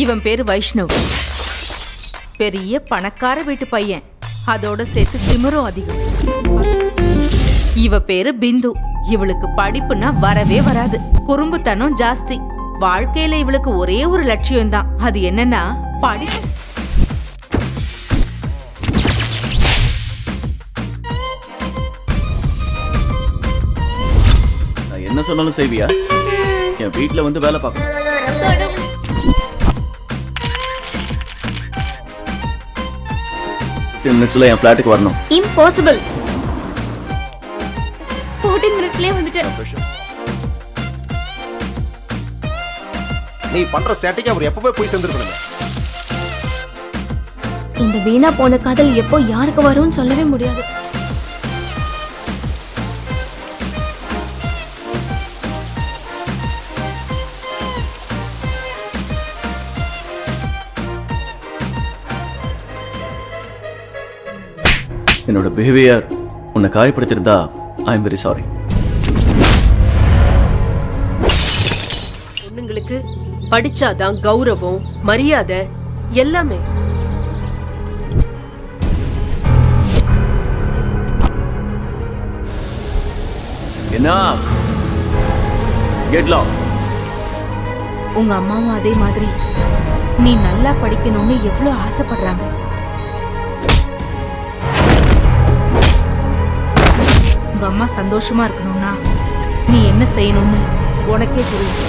இவன் பேரு வைஷ்ணவ். பெரிய பணக்கார வீட்டு பையன். அதோட சேர்த்து திமிரும் அதிகம். இவ பேரு பிந்து. இவளுக்கு படிப்புன்னா வரவே வராது. குறும்புத்தனம் ஜாஸ்தி. வாழ்க்கையில இவளுக்கு ஒரே ஒரு லட்சியம் தான். அது என்னன்னா படிப்பு. நான் என்ன சொன்னாலும் செய்வியா? என் வீட்டுல வந்து வேலை பார்க்கணும். என் பிளாட்டுக்கு வரணும். இம்பாசிபிள். 14 மினிட்ஸ்லயே வந்துட்டேன். நீ பண்ற சேட்டைக்கு அவர் எப்பவே போய் சேர்ந்துருக்கணுங்க. இந்த வீணா போன காதல் எப்போ யாருக்கு வரும்னு சொல்லவே முடியாது. என்னோட பிஹேவியர் உன்னை காயப்படுத்திருந்தா ஐ எம் வெரி சாரி. பொண்ணுங்களுக்கு படிச்சாதான் கௌரவம், மரியாதை எல்லாமே. என்ன கெட் லாஸ்ட். உங்க அம்மாவும் அதே மாதிரி நீ நல்லா படிக்கணும்னு எவ்வளவு ஆசைப்படுறாங்க. உங்க அம்மா சந்தோஷமா இருக்கணும்னா நீ என்ன செய்யணும்னு உனக்கே தெரியும்.